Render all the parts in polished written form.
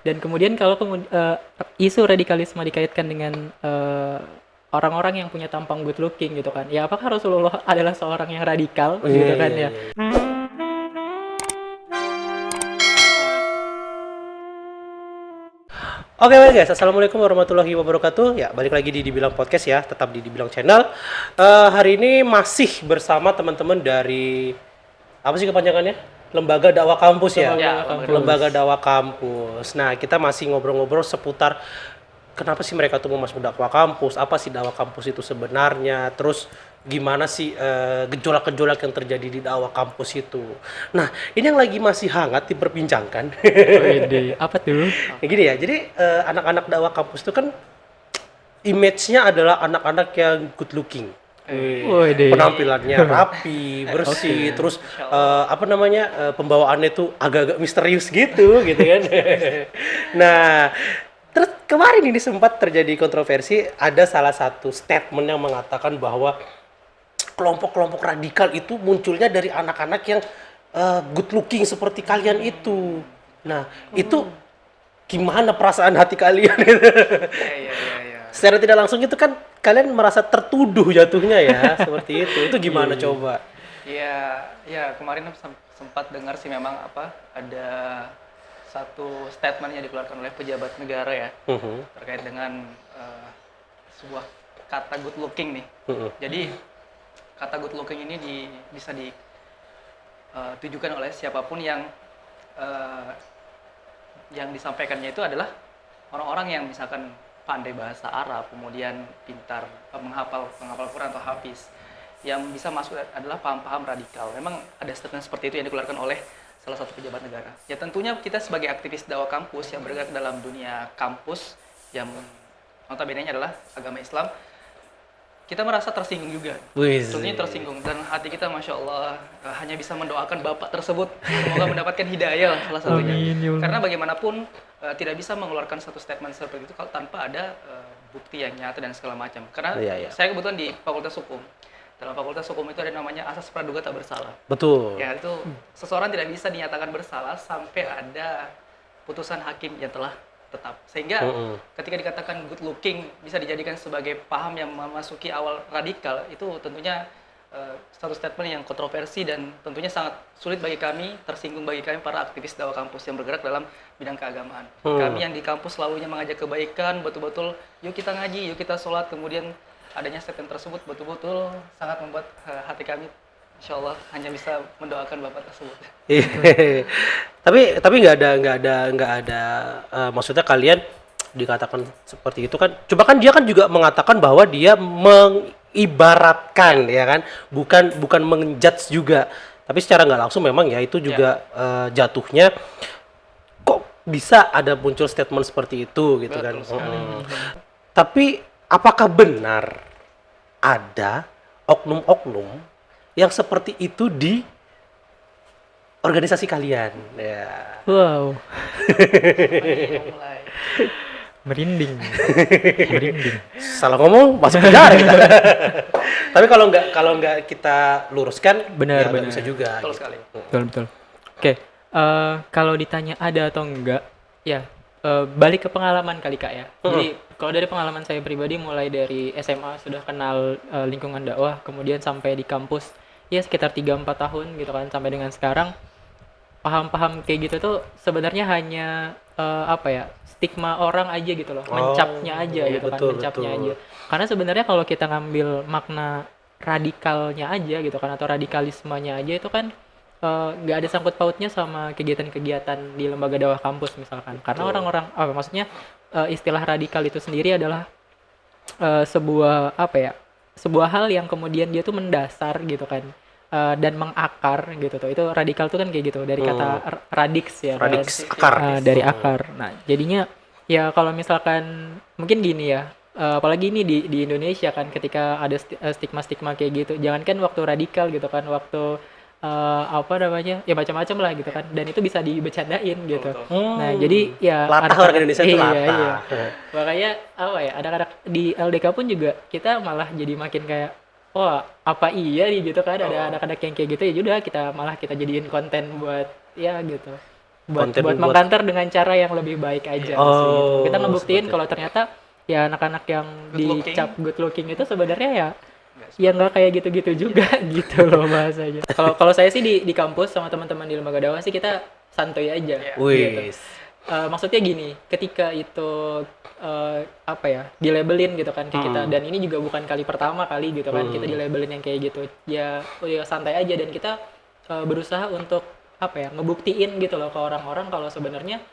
Dan kemudian kalau isu radikalisme dikaitkan dengan orang-orang yang punya tampang good looking gitu kan. Ya apakah Rasulullah adalah seorang yang radikal Oh, gitu iya, kan iya, ya. iya. Oke, baik guys. Assalamualaikum warahmatullahi wabarakatuh. Ya, balik lagi di Dibilang Podcast ya, tetap di Dibilang Channel. Hari ini masih bersama teman-teman dari apa sih kepanjangannya? Lembaga Dakwah Kampus ya. Lembaga Kampus. Lembaga Dakwah Kampus. Nah, kita masih ngobrol-ngobrol seputar kenapa sih mereka tuh mau masuk dakwah kampus? Apa sih dakwah kampus itu sebenarnya? Terus gimana sih gejolak-gejolak yang terjadi di dakwah kampus itu? Nah, ini yang lagi masih hangat diperbincangkan. Wede, apa tuh? Ya gini ya, jadi anak-anak dakwah kampus itu kan image-nya adalah anak-anak yang good looking. Wede. Penampilannya rapi, bersih, terus pembawaannya tuh agak-agak misterius gitu, gitu kan. Nah, terus kemarin ini sempat terjadi kontroversi, ada salah satu statement yang mengatakan bahwa kelompok-kelompok radikal itu munculnya dari anak-anak yang good looking seperti kalian itu. Nah, itu gimana perasaan hati kalian? Iya. Secara tidak langsung itu kan kalian merasa tertuduh jatuhnya ya, seperti itu. Itu gimana coba? Iya, kemarin sempat dengar sih memang ada satu statement yang dikeluarkan oleh pejabat negara ya terkait dengan sebuah kata good looking nih. Jadi kata good looking ini bisa ditujukan oleh siapapun yang disampaikannya itu adalah orang-orang yang misalkan pandai bahasa Arab, kemudian pintar menghafal Quran atau hafiz, yang bisa masuk adalah paham-paham radikal. Memang ada statement seperti itu yang dikeluarkan oleh salah satu pejabat negara. Ya tentunya kita sebagai aktivis dakwah kampus yang bergerak dalam dunia kampus yang notabene-nya adalah agama Islam, kita merasa tersinggung juga. Tentunya tersinggung dan hati kita masya Allah hanya bisa mendoakan bapak tersebut semoga mendapatkan hidayah lah salah satunya. Amin. Karena bagaimanapun tidak bisa mengeluarkan satu statement seperti itu kalau tanpa ada bukti yang nyata dan segala macam. Karena saya kebetulan di Fakultas Hukum. Dalam Fakultas Hukum itu ada namanya asas praduga tak bersalah. Betul. Ya itu seseorang tidak bisa dinyatakan bersalah sampai ada putusan hakim yang telah tetap. Sehingga ketika dikatakan good looking bisa dijadikan sebagai paham yang memasuki awal radikal, itu tentunya satu statement yang kontroversi dan tentunya sangat sulit bagi kami, tersinggung bagi kami para aktivis dakwah kampus yang bergerak dalam bidang keagamaan. Kami yang di kampus selalunya mengajak kebaikan, betul-betul yuk kita ngaji, yuk kita sholat, kemudian adanya statement tersebut betul-betul sangat membuat hati kami insya Allah hanya bisa mendoakan bapak tersebut. tapi nggak ada maksudnya kalian dikatakan seperti itu kan. Coba kan dia kan juga mengatakan bahwa dia mengibaratkan ya kan, bukan menjudge juga. Tapi secara nggak langsung memang ya itu juga jatuhnya kok bisa ada muncul statement seperti itu gitu. Betul kan. Tapi apakah benar ada oknum-oknum yang seperti itu di organisasi kalian? Ya. Wow. Mulai. Merinding. Salah ngomong masuk penjara kita. Tapi kalau nggak kita luruskan, Benar. nggak bisa juga. Betul gitu. sekali. Betul. Oke, kalau ditanya ada atau enggak, ya balik ke pengalaman kali Kak ya. Jadi kalau dari pengalaman saya pribadi mulai dari SMA sudah kenal lingkungan dakwah, kemudian sampai di kampus ya sekitar 3-4 tahun gitu kan sampai dengan sekarang paham-paham kayak gitu tuh sebenarnya hanya stigma orang aja gitu loh, mencapnya aja gitu kan, mencapnya aja. Karena sebenarnya kalau kita ngambil makna radikalnya aja gitu kan atau radikalismenya aja itu kan nggak ada sangkut pautnya sama kegiatan-kegiatan di lembaga dakwah kampus misalkan. Karena orang-orang maksudnya istilah radikal itu sendiri adalah sebuah hal yang kemudian dia tuh mendasar gitu kan dan mengakar gitu tuh. Itu radikal tuh kan kayak gitu dari kata radix ya. Radix akar. Dari akar. Nah, jadinya ya kalau misalkan mungkin gini ya, apalagi ini di Indonesia kan ketika ada stigma-stigma kayak gitu. Jangankan waktu radikal gitu kan, waktu ya macam-macam lah gitu kan, dan itu bisa dibecandain gitu. Nah jadi ya latah orang Indonesia itu latah. Iya. Makanya anak-anak di LDK pun juga kita malah jadi makin kayak apa iya nih gitu kan, ada anak-anak yang kayak gitu ya udah kita jadiin konten buat ya gitu. buat Konten buat- mengkanter dengan cara yang lebih baik aja sih, gitu. Oh, Kita ngebuktiin seperti kalau ternyata ya anak-anak yang Good looking. dicap good looking itu sebenarnya ya Nggak sih. ya nggak kayak gitu-gitu juga gitu loh bahasanya. Kalau kalau saya sih di kampus sama teman-teman di lembaga dakwah sih kita santuy aja. Iya. Gitu. Wis. Maksudnya gini, ketika itu apa ya, dilabelin gitu kan ke kita, dan ini juga bukan kali pertama kali gitu kan kita dilabelin yang kayak gitu. Ya, ya santai aja, dan kita berusaha untuk apa ya, ngebuktiin gitu loh ke orang-orang kalau sebenarnya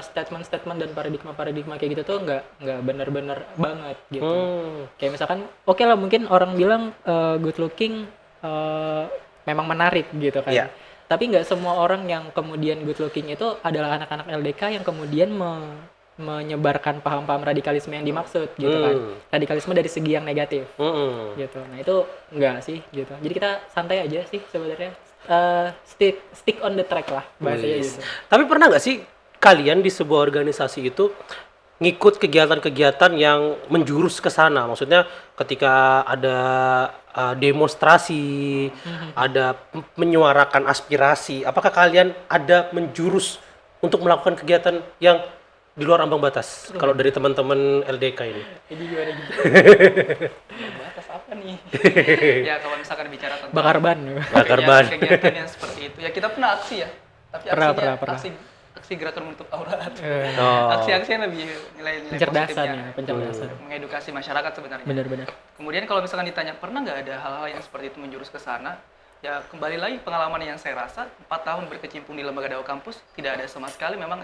statement-statement dan paradigma-paradigma kayak gitu tuh nggak bener-bener banget gitu. Kayak misalkan oke lah, mungkin orang bilang good looking memang menarik gitu kan. Iya. Tapi nggak semua orang yang kemudian good looking itu adalah anak-anak LDK yang kemudian menyebarkan paham-paham radikalisme yang dimaksud gitu kan. Radikalisme dari segi yang negatif gitu. Nah itu enggak sih gitu. Jadi kita santai aja sih sebenarnya. Stick on the track lah bahasanya Wis. gitu. Tapi pernah nggak sih kalian di sebuah organisasi itu ngikut kegiatan-kegiatan yang menjurus ke sana? Maksudnya ketika ada demonstrasi, ada menyuarakan aspirasi, apakah kalian ada menjurus untuk melakukan kegiatan yang di luar ambang batas? Kalau dari teman-teman LDK ini. Jadi gimana gitu? Batas apa nih? Ya kalau misalkan bicara tentang Bakar ban. Bakar ya, ban. kegiatan yang seperti itu ya, kita pernah aksi ya, tapi Pernah, aksinya pernah. aksi gerakan menutup aurat. Oh. Aksi-aksi yang lebih nilai-nilai Pencerdasan positifnya, ya, pencerdasan. mengedukasi masyarakat sebenarnya. Benar-benar. Kemudian kalau misalkan ditanya pernah nggak ada hal-hal yang seperti itu menjurus ke sana, ya kembali lagi pengalaman yang saya rasa 4 tahun berkecimpung di lembaga dakwah kampus tidak ada sama sekali memang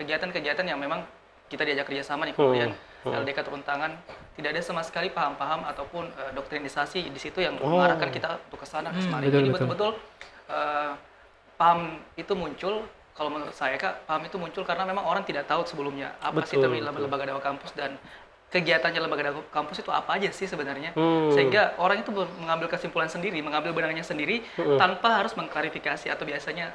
kegiatan-kegiatan yang memang kita diajak kerjasama nih, kemudian LDK turun tangan, tidak ada sama sekali paham-paham ataupun doktrinisasi di situ yang mengarahkan kita untuk ke sana ke semari. betul, Jadi betul. betul-betul paham itu muncul. Kalau menurut saya Kak, paham itu muncul karena memang orang tidak tahu sebelumnya apa sih Betul, itu lembaga dakwah kampus dan kegiatannya lembaga dakwah kampus itu apa aja sih sebenarnya, Hmm. sehingga orang itu mengambil kesimpulan sendiri, mengambil benangnya sendiri tanpa harus mengklarifikasi atau biasanya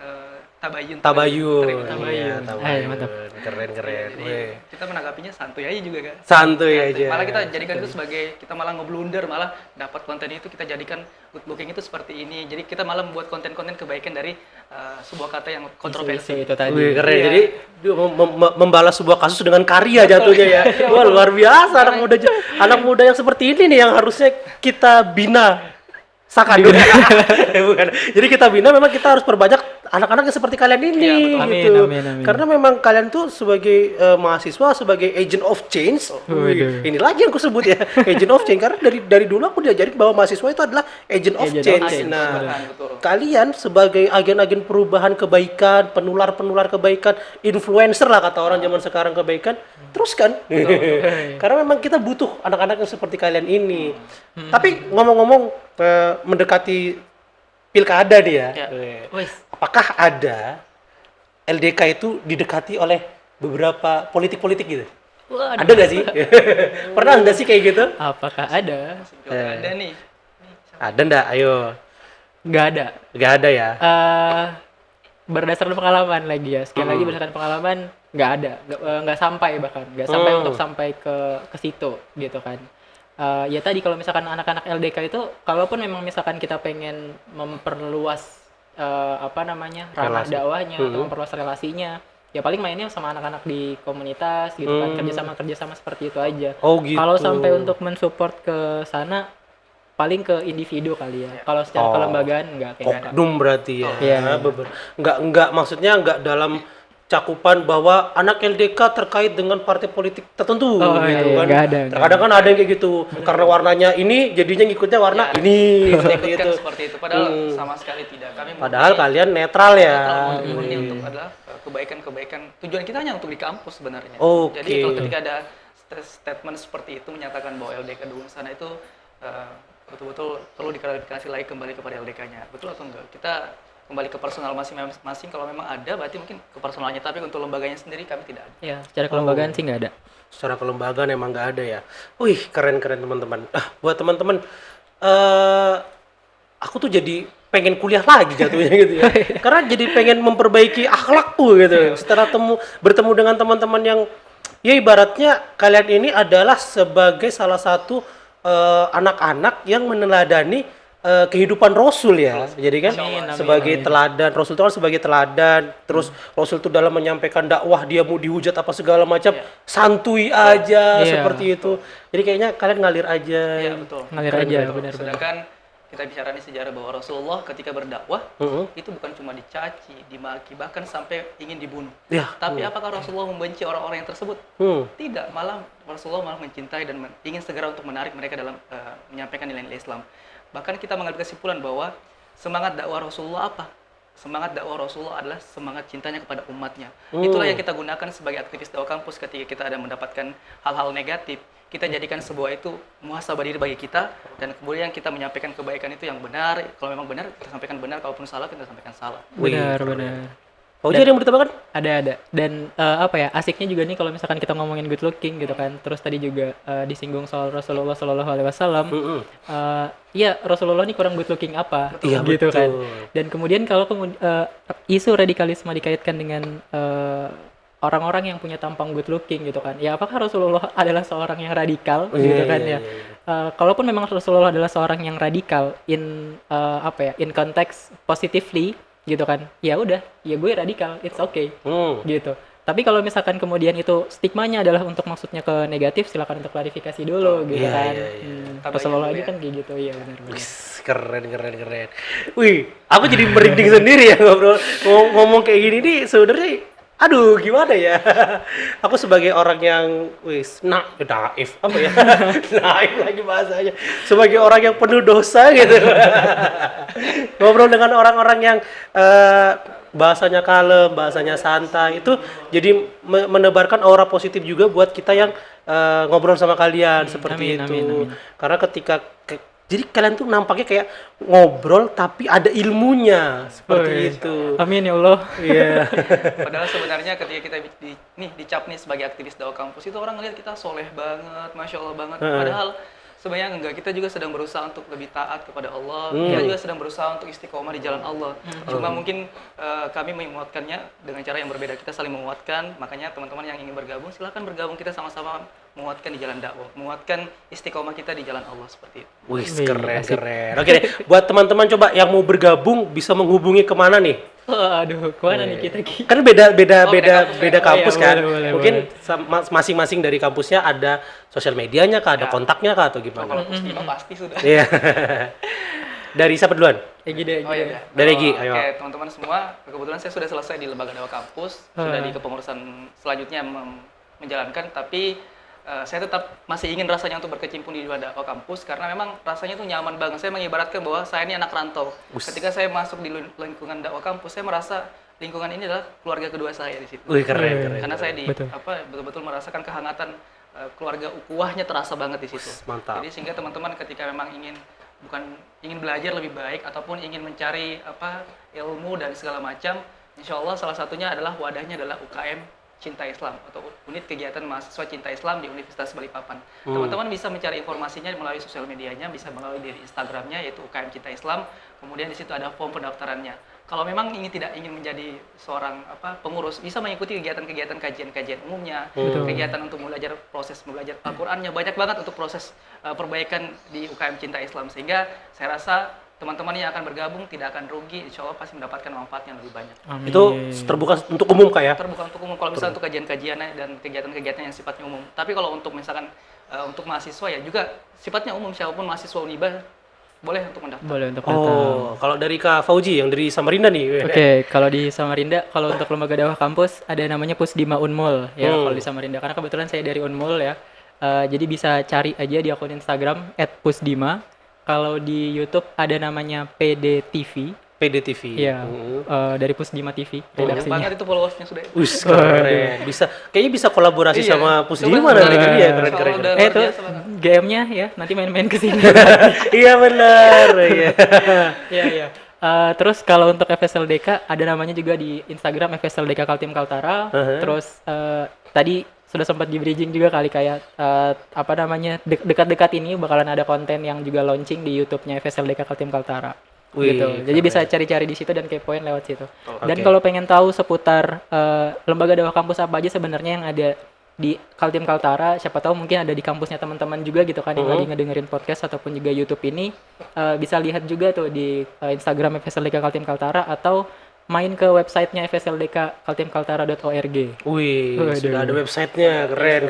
tabayun. Tabayun. Tabayun. Iya, Ayo, mantap. Keren-keren. Jadi Weh. kita menanggapinya santuy aja juga kan. Santuy aja. Malah kita jadikan itu sebagai, kita malah ngeblunder, malah dapat konten itu kita jadikan good looking itu seperti ini. Jadi kita malah membuat konten-konten kebaikan dari sebuah kata yang kontroversi. Isu itu tadi. Wih, keren. Iya. Jadi dia membalas sebuah kasus dengan karya jatuhnya ya. Wah, luar biasa anak muda yang seperti ini nih yang harusnya kita bina. Sakan dulu. Bukan. Jadi kita bina, memang kita harus perbanyak anak-anak yang seperti kalian ini Iya, betul. Amin, gitu. amin, amin. Karena memang kalian tuh sebagai mahasiswa, sebagai agent of change. Waduh. Ini lagi yang aku sebut ya, agent of change, karena dari dulu aku diajarin bahwa mahasiswa itu adalah agent of Agent of change. change, Nah, betul. kalian sebagai agen-agen perubahan kebaikan, penular-penular kebaikan, influencer lah kata orang zaman sekarang kebaikan, teruskan. Karena memang kita butuh anak-anak yang seperti kalian ini. Tapi ngomong-ngomong mendekati pilkada nih ya. Ya. Wes. Apakah ada LDK itu didekati oleh beberapa politik-politik gitu? Waduh. Ada nggak sih? Pernah nggak sih kayak gitu? Apakah ada? Ada nih. Ada nggak? Ayo. Nggak ada. Nggak ada ya? Berdasarkan pengalaman lagi ya, sekali lagi berdasarkan pengalaman nggak ada, nggak sampai, bahkan nggak sampai untuk sampai ke situ gitu kan. Ya tadi kalau misalkan anak-anak LDK itu, kalaupun memang misalkan kita pengen memperluas apa namanya, ranah Relasi. dakwahnya atau memperluas relasinya, ya paling mainnya sama anak-anak di komunitas gitu kan, kerjasama seperti itu aja. Oh gitu. Kalau sampai untuk mensupport ke sana, paling ke individu kali ya. Kalau secara kelembagaan nggak kayak gitu. Oknum berarti ya. Iya. Nggak maksudnya nggak dalam cakupan bahwa anak LDK terkait dengan partai politik tertentu Oh, gitu iya, kan. nggak ada. Terkadang kan ada yang kayak gitu. Karena warnanya ini jadinya ngikutnya warna ini seperti Ikutkan itu. seperti itu, padahal sama sekali tidak. Kami Padahal kalian netral ya. murni untuk adalah kebaikan-kebaikan. Tujuan kita hanya untuk di kampus sebenarnya. Oke. Jadi kalau ketika ada statement seperti itu menyatakan bahwa LDK dukung sana itu betul-betul perlu diklarifikasi lagi kembali kepada LDK-nya. Betul atau enggak? Kita kembali ke personal masing-masing. Kalau memang ada, berarti mungkin ke personalnya. Tapi untuk lembaganya sendiri kami tidak ada. Ya, secara kelembagaan sih nggak ada. Secara kelembagaan emang nggak ada ya. Wih, keren-keren teman-teman. Buat teman-teman, aku tuh jadi pengen kuliah lagi jatuhnya gitu ya. Karena jadi pengen memperbaiki akhlakku gitu. Setelah bertemu dengan teman-teman yang ya ibaratnya kalian ini adalah sebagai salah satu anak-anak yang meneladani kehidupan Rasul ya. Jadi kan Amin, amin, sebagai amin. teladan, Rasul itu kan sebagai teladan. Terus Rasul itu dalam menyampaikan dakwah dia mau dihujat apa segala macam santuy aja Iya. seperti itu. Jadi kayaknya kalian ngalir aja. Iya, betul. Ngalir Keren, aja, keren. benar-benar. Sedangkan kita bicara nih sejarah bahwa Rasulullah ketika berdakwah Heeh. itu bukan cuma dicaci, dimaki, bahkan sampai ingin dibunuh. Ya. Tapi apakah Rasulullah membenci orang-orang yang tersebut? Tidak, malah Rasulullah malah mencintai dan ingin segera untuk menarik mereka dalam menyampaikan nilai-nilai Islam. Bahkan kita mengambil kesimpulan bahwa semangat dakwah Rasulullah apa? Semangat dakwah Rasulullah adalah semangat cintanya kepada umatnya. Itulah yang kita gunakan sebagai aktivis dakwah kampus ketika kita ada mendapatkan hal-hal negatif. Kita jadikan sebuah itu muhasabah diri bagi kita, dan kemudian kita menyampaikan kebaikan itu yang benar. Kalau memang benar, kita sampaikan benar. Kalaupun salah, kita sampaikan salah. Benar, benar. Fauji ada yang mau ditambahkan? Ada. Dan apa ya, asiknya juga nih kalau misalkan kita ngomongin good looking gitu kan. Terus tadi juga disinggung soal Rasulullah Shallallahu Alaihi Wasallam. Iya, Rasulullah nih kurang good looking apa, Iya, gitu betul. kan. Dan kemudian kalau isu radikalisme dikaitkan dengan orang-orang yang punya tampang good looking gitu kan. Ya apakah Rasulullah adalah seorang yang radikal gitu kan ya. Kalaupun memang Rasulullah adalah seorang yang radikal in in konteks positively gitu kan. Ya udah, ya gue radikal, it's okay. Gitu. Tapi kalau misalkan kemudian itu stigmanya adalah untuk maksudnya ke negatif, silakan untuk klarifikasi dulu gitu Iya, kan. iya, iya. Rasulullah Tabayun aja ya. kan kayak gitu, iya benar-benar. Keren. Wih, aku jadi merinding sendiri ya ngobrol ngomong kayak gini nih sebenarnya. Aduh, gimana ya? Aku sebagai orang yang naif apa ya? Naif lagi bahasanya. Sebagai orang yang penuh dosa gitu. Ngobrol dengan orang-orang yang bahasanya kalem, bahasanya santai itu jadi menebarkan aura positif juga buat kita yang ngobrol sama kalian seperti amin, itu. amin. Karena ketika jadi kalian tuh nampaknya kayak ngobrol tapi ada ilmunya seperti Wih, itu. Amin ya Allah. Iya. Padahal sebenarnya ketika kita dicap nih sebagai aktivis dakwah kampus, itu orang ngeliat kita soleh banget, masya Allah banget. Padahal sebenarnya enggak, kita juga sedang berusaha untuk lebih taat kepada Allah. Kita juga sedang berusaha untuk istiqomah di jalan Allah. Cuma mungkin kami menguatkannya dengan cara yang berbeda. Kita saling menguatkan. Makanya teman-teman yang ingin bergabung, silahkan bergabung. Kita sama-sama menguatkan di jalan dakwah, menguatkan istiqomah kita di jalan Allah seperti itu. Wih, Wih, keren. asik. Oke deh, buat teman-teman coba yang mau bergabung bisa menghubungi kemana nih? Aduh, kemana nih kita Ki? Kan beda kampus kampus ya? kan. Boleh. Mungkin masing-masing dari kampusnya ada sosial medianya kah, ada kontaknya kah atau gimana? Kalau Pusdima pasti sudah. Iya. Dari siapa duluan? Gide. Oh iya. Dari Gi, ayo. Oke, teman-teman semua, kebetulan saya sudah selesai di lembaga dakwah kampus, sudah di kepengurusan selanjutnya menjalankan, tapi saya tetap masih ingin rasanya untuk berkecimpung di dakwah kampus karena memang rasanya tuh nyaman banget. Saya mengibaratkan bahwa saya ini anak rantau. Ketika saya masuk di lingkungan dakwah kampus, saya merasa lingkungan ini adalah keluarga kedua saya di situ. Wih, keren. Karena saya Betul. betul-betul merasakan kehangatan keluarga ukuahnya terasa banget di situ. Mantap. Jadi sehingga teman-teman ketika memang ingin belajar lebih baik ataupun ingin mencari ilmu dan segala macam, insya Allah salah satunya adalah wadahnya adalah UKM Cinta Islam atau unit kegiatan mahasiswa Cinta Islam di Universitas Balikpapan. Teman-teman bisa mencari informasinya melalui sosial medianya, bisa melalui dari Instagramnya yaitu UKM Cinta Islam. Kemudian di situ ada form pendaftarannya. Kalau memang tidak ingin menjadi seorang pengurus, bisa mengikuti kegiatan-kegiatan kajian umumnya, kegiatan untuk proses belajar Al-Qur'annya, banyak banget untuk proses perbaikan di UKM Cinta Islam, sehingga saya rasa teman-teman yang akan bergabung tidak akan rugi, insya Allah pasti mendapatkan manfaat yang lebih banyak. Amin. Itu terbuka untuk umum kah ya? Terbuka untuk umum, kalau misalnya untuk kajian-kajian dan kegiatan-kegiatan yang sifatnya umum. Tapi kalau untuk misalkan untuk mahasiswa ya juga sifatnya umum, siapapun mahasiswa Uniba boleh untuk mendaftar. Boleh untuk datang. Oh, kalau dari Kak Fauji yang dari Samarinda nih. Oke, kalau di Samarinda, kalau untuk lembaga dakwah kampus ada namanya Pusdima Unmul ya kalau di Samarinda. Karena kebetulan saya dari Unmul ya. Jadi bisa cari aja di akun Instagram @pusdima. Kalau di YouTube ada namanya PDTV. PDTV. Iya. Dari Pusdima TV Banyak redaksinya. banget itu followersnya sudah. Wih, keren. Kayaknya bisa kolaborasi Iya. sama Pusdima Coba, nanti. Iya, Insya keren. Allah udah Itu luar biasa banget. GM-nya ya, nanti main-main ke sini. Iya benar. Iya. Iya. Terus kalau untuk FSLDK ada namanya juga di Instagram FSLDK Kaltim Kaltara. Terus tadi sudah sempat di bridging juga kali kayak dekat-dekat ini bakalan ada konten yang juga launching di YouTube-nya FSLDK Kaltim Kaltara. Wih, Gitu. Jadi keren. bisa cari-cari di situ dan kepoin lewat situ. Dan Oke. kalau pengen tahu seputar lembaga dakwah kampus apa aja sebenarnya yang ada di Kaltim Kaltara, siapa tahu mungkin ada di kampusnya teman-teman juga gitu kan yang lagi ngedengerin podcast ataupun juga YouTube ini, bisa lihat juga tuh di Instagram FSLDK Kaltim Kaltara atau main ke websitenya FSLDK kaltimkaltara.org. Wih, Waduh. sudah ada websitenya, keren.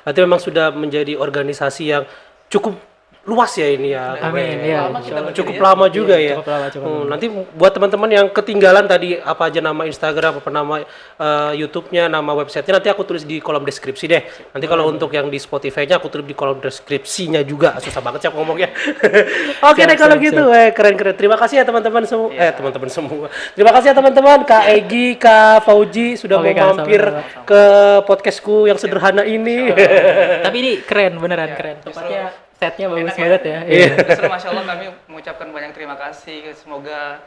Berarti memang sudah menjadi organisasi yang cukup luas ya ini ya. Amin, Keren. ya. Lama kita berdiri Cukup ya. lama juga ya. Cukup lama. Nanti buat teman-teman yang ketinggalan tadi apa aja nama Instagram, apa nama YouTube-nya, nama websitenya, nanti aku tulis di kolom deskripsi deh. Nanti kalau untuk yang di Spotify-nya aku tulis di kolom deskripsinya juga. Susah banget sih aku ngomongnya. Oke deh kalau gitu. Keren. Terima kasih ya teman-teman semua. Teman-teman semua. Terima kasih ya teman-teman, Kak Egi, Kak Fauji sudah Oke, mau Kak, mampir sama-sama. ke podcastku yang sederhana ini. Tapi ini keren, beneran keren. Tempatnya setnya bagus Enak banget ya. Iya. Justru Masya Allah kami mengucapkan banyak terima kasih. Semoga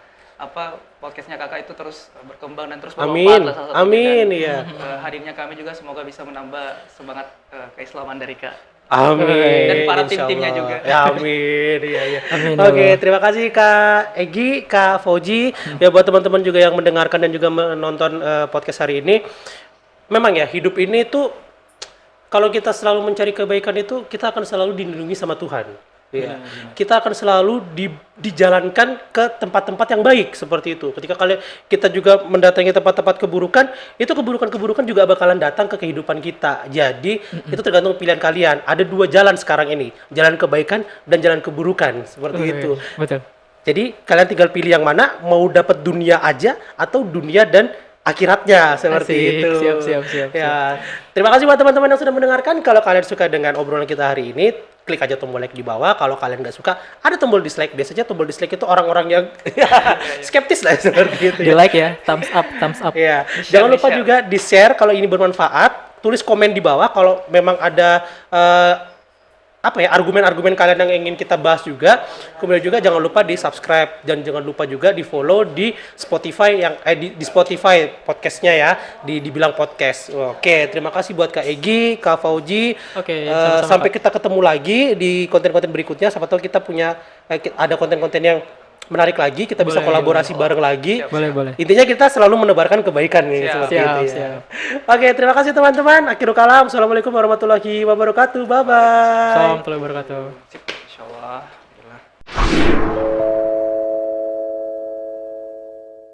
podcastnya kakak itu terus berkembang dan terus bermanfaat lah salah satunya. Amin, Dan, iya. hadirnya kami juga semoga bisa menambah semangat keislaman dari kak. Amin. Dan para Insya tim-timnya Allah. juga. Ya, amin. Iya. Amin, Oke, ya Allah. terima kasih Kak Egi, Kak Fauji. Ya buat teman-teman juga yang mendengarkan dan juga menonton podcast hari ini. Memang ya, hidup ini tuh kalau kita selalu mencari kebaikan itu, kita akan selalu dilindungi sama Tuhan. Ya. Kita akan selalu dijalankan ke tempat-tempat yang baik seperti itu. Ketika kita juga mendatangi tempat-tempat keburukan, itu keburukan-keburukan juga bakalan datang ke kehidupan kita. Jadi itu tergantung pilihan kalian. Ada 2 jalan sekarang ini, jalan kebaikan dan jalan keburukan seperti itu. Betul. Jadi kalian tinggal pilih yang mana, mau dapat dunia aja atau dunia dan akhiratnya seperti Asik. itu. Siap. Ya, terima kasih buat teman-teman yang sudah mendengarkan. Kalau kalian suka dengan obrolan kita hari ini, klik aja tombol like di bawah. Kalau kalian nggak suka, ada tombol dislike. Biasanya tombol dislike itu orang-orang yang skeptis lah seperti itu. Di like ya, thumbs up. Ya, Di-share, jangan lupa di-share. juga di-share kalau ini bermanfaat. Tulis komen di bawah kalau memang ada argumen-argumen kalian yang ingin kita bahas juga. Kemudian juga jangan lupa di subscribe dan jangan lupa juga di follow di Spotify di Spotify podcastnya ya, dibilang podcast. Oke, terima kasih buat Kak Egi, Kak Fauji. Oke, sama-sama, Sampai Kak. kita ketemu lagi di konten-konten berikutnya. Siapa tahu kita punya ada konten-konten yang menarik lagi, kita bisa Boleh, kolaborasi bareng lagi. Boleh. Intinya kita selalu menebarkan kebaikan nih Siap. seperti itu ya. Siap. Oke, terima kasih teman-teman. Akhirul kalam. Assalamualaikum warahmatullahi wabarakatuh. Bye bye. Assalamualaikum warahmatullahi wabarakatuh. Insya Allah.